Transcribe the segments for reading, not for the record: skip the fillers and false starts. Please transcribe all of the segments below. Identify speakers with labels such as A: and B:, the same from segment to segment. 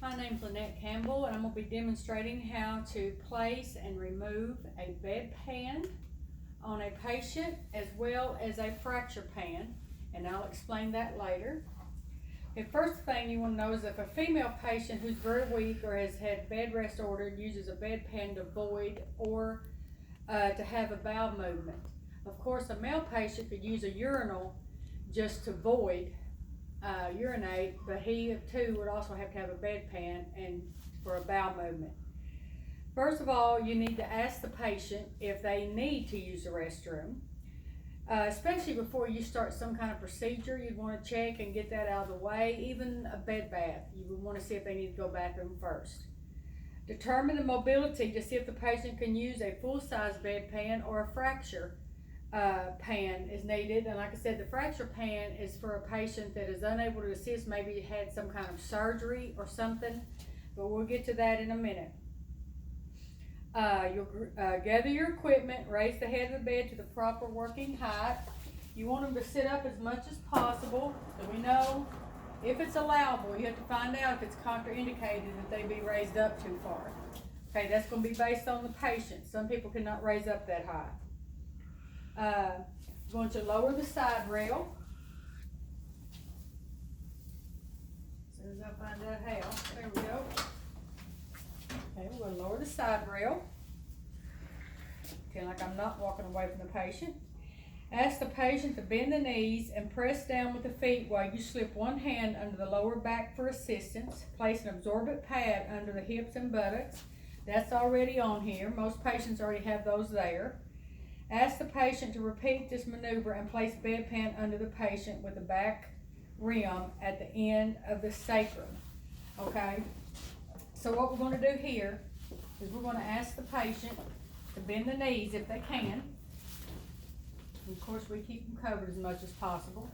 A: My name's Lynette Campbell, and I'm going to be demonstrating how to place and remove a bedpan on a patient as well as a fracture pan, and I'll explain that later. The first thing you want to know is if a female patient who's very weak or has had bed rest ordered uses a bedpan to void or to have a bowel movement. Of course, a male patient could use a urinal just to void, urinate, but he too would also have to have a bedpan and for a bowel movement. First of all, you need to ask the patient if they need to use the restroom. Especially before you start some kind of procedure, you'd want to check and get that out of the way. Even a bed bath, you would want to see if they need to go bathroom first. Determine the mobility to see if the patient can use a full-size bedpan or a fracture pan is needed. And like I said, the fracture pan is for a patient that is unable to assist, maybe had some kind of surgery or something, but we'll get to that in a minute. You'll gather your equipment, raise the head of the bed to the proper working height. You want them to sit up as much as possible, so we know if it's allowable. You have to find out if it's contraindicated that they be raised up too far. Okay, that's going to be based on the patient. Some people cannot raise up that high. Going to lower the side rail. As soon as I find out how, there we go. Okay, we're going to lower the side rail. Feel like I'm not walking away from the patient. Ask the patient to bend the knees and press down with the feet while you slip one hand under the lower back for assistance. Place an absorbent pad under the hips and buttocks. That's already on here. Most patients already have those there. Ask the patient to repeat this maneuver and place bedpan under the patient with the back rim at the end of the sacrum. Okay? So what we're going to do here is we're going to ask the patient to bend the knees if they can. And of course, we keep them covered as much as possible.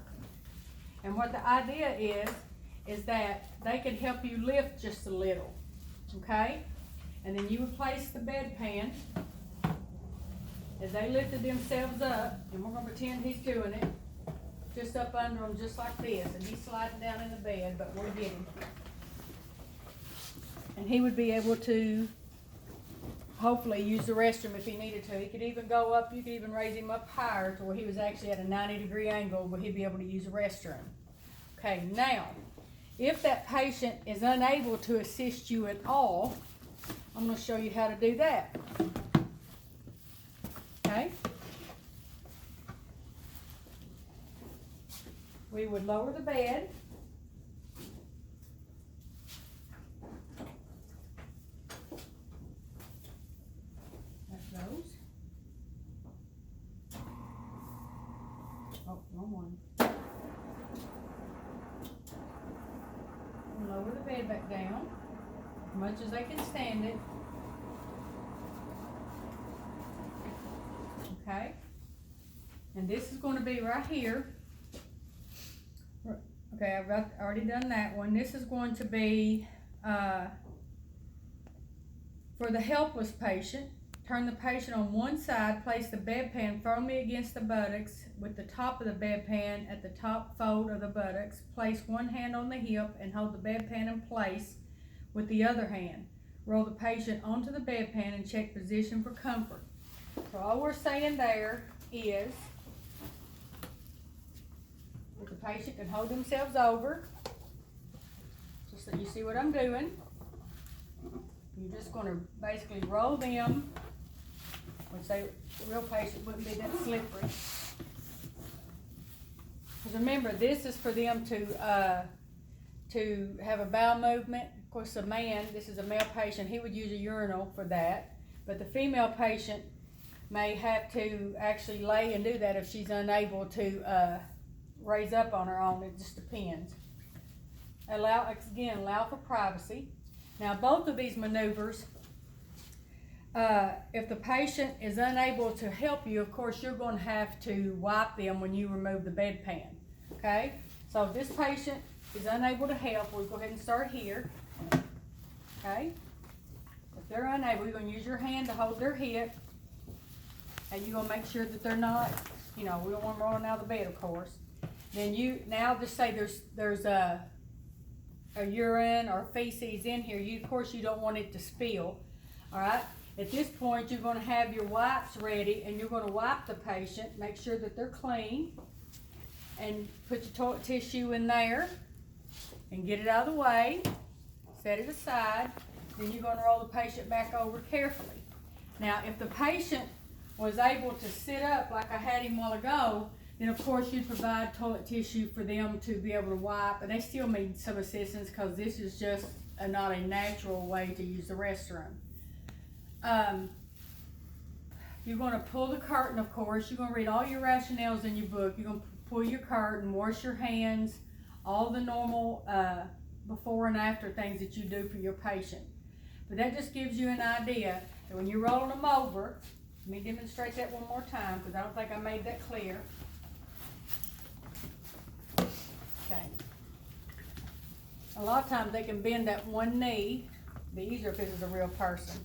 A: And what the idea is that they can help you lift just a little, okay? And then you would place the bedpan as they lifted themselves up, and we're going to pretend he's doing it, just up under them just like this, and he's sliding down in the bed, but we're getting. And he would be able to hopefully use the restroom if he needed to. He could even go up, you could even raise him up higher to where he was actually at a 90-degree angle where he'd be able to use the restroom. Okay, now, if that patient is unable to assist you at all, I'm going to show you how to do that. Okay? We would lower the bed. Oh, wrong one. Lower the bed back down as much as they can stand it. Okay. And this is going to be right here. Okay, I've already done that one. This is going to be for the helpless patient. Turn the patient on one side, place the bedpan firmly against the buttocks with the top of the bedpan at the top fold of the buttocks. Place one hand on the hip and hold the bedpan in place with the other hand. Roll the patient onto the bedpan and check position for comfort. So all we're saying there is that the patient can hold themselves over, just so you see what I'm doing. You're just going to basically roll them, which the real patient wouldn't be that slippery. Because remember, this is for them to have a bowel movement. Of course, a man, this is a male patient, he would use a urinal for that. But the female patient may have to actually lay and do that if she's unable to raise up on her own. It just depends. Allow for privacy. Now, both of these maneuvers, if the patient is unable to help you, of course, you're going to have to wipe them when you remove the bedpan. Okay? So if this patient is unable to help, we'll go ahead and start here. Okay? If they're unable, you're going to use your hand to hold their hip. And you're going to make sure that they're not, we don't want them rolling out of the bed, of course. Then you, now just say there's or urine or feces in here, of course you don't want it to spill. All right. At this point, you're going to have your wipes ready, and you're going to wipe the patient. Make sure that they're clean, and put your toilet tissue in there, and get it out of the way. Set it aside. Then you're going to roll the patient back over carefully. Now, if the patient was able to sit up like I had him a while ago, then of course you'd provide toilet tissue for them to be able to wipe, and they still need some assistance because this is just not a natural way to use the restroom. You're going to pull the curtain, of course. You're going to read all your rationales in your book. You're going to pull your curtain, wash your hands, all the normal before and after things that you do for your patient. But that just gives you an idea that when you're rolling them over, let me demonstrate that one more time because I don't think I made that clear. Okay. A lot of times they can bend that one knee. It'd be easier if this is a real person.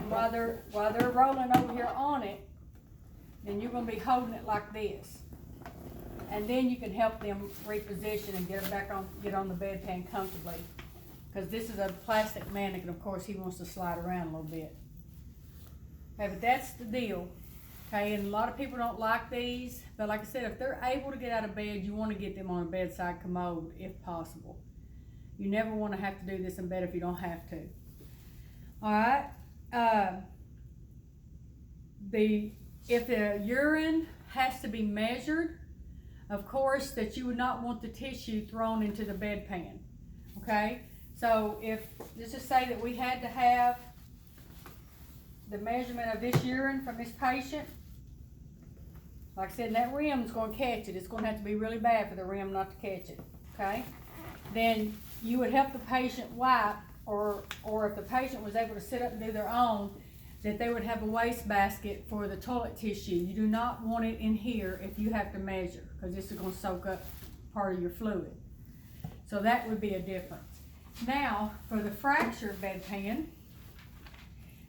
A: While they're rolling over here on it, then you're going to be holding it like this, and then you can help them reposition and get on the bedpan comfortably, because this is a plastic mannequin. Of course, he wants to slide around a little bit. Okay, but that's the deal. Okay, and a lot of people don't like these, but like I said, if they're able to get out of bed, you want to get them on a bedside commode if possible. You never want to have to do this in bed if you don't have to. All right. If the urine has to be measured, of course, that you would not want the tissue thrown into the bedpan. Okay, so let's just say that we had to have the measurement of this urine from this patient. Like I said, that rim's going to catch it. It's going to have to be really bad for the rim not to catch it. Okay, then you would help the patient wipe. Or if the patient was able to sit up and do their own, that they would have a waste basket for the toilet tissue. You do not want it in here if you have to measure, because this is going to soak up part of your fluid. So that would be a difference. Now, for the fracture bedpan,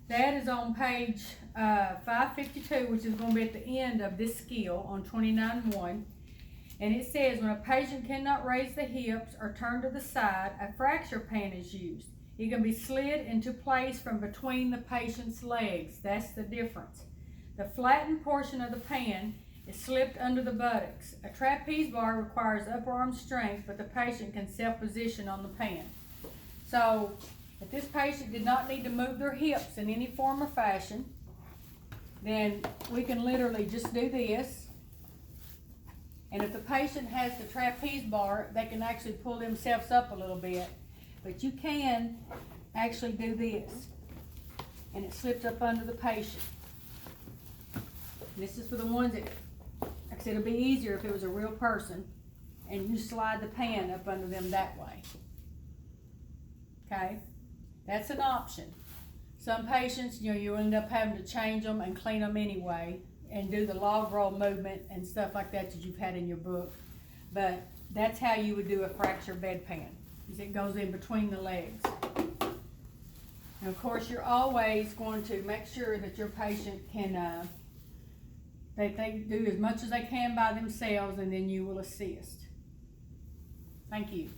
A: that is on page 552, which is going to be at the end of this skill on 29.1. And it says, when a patient cannot raise the hips or turn to the side, a fracture pan is used. It can be slid into place from between the patient's legs. That's the difference. The flattened portion of the pan is slipped under the buttocks. A trapeze bar requires upper arm strength, but the patient can self-position on the pan. So, if this patient did not need to move their hips in any form or fashion, then we can literally just do this. And if the patient has the trapeze bar, they can actually pull themselves up a little bit. But you can actually do this, and it slips up under the patient. And this is for the ones that, like I said, it'll be easier if it was a real person, and you slide the pan up under them that way. Okay, that's an option. Some patients, you end up having to change them and clean them anyway, and do the log roll movement and stuff like that you've had in your book. But that's how you would do a fracture bedpan. It goes in between the legs. And of course, you're always going to make sure that your patient can, they do as much as they can by themselves, and then you will assist. Thank you.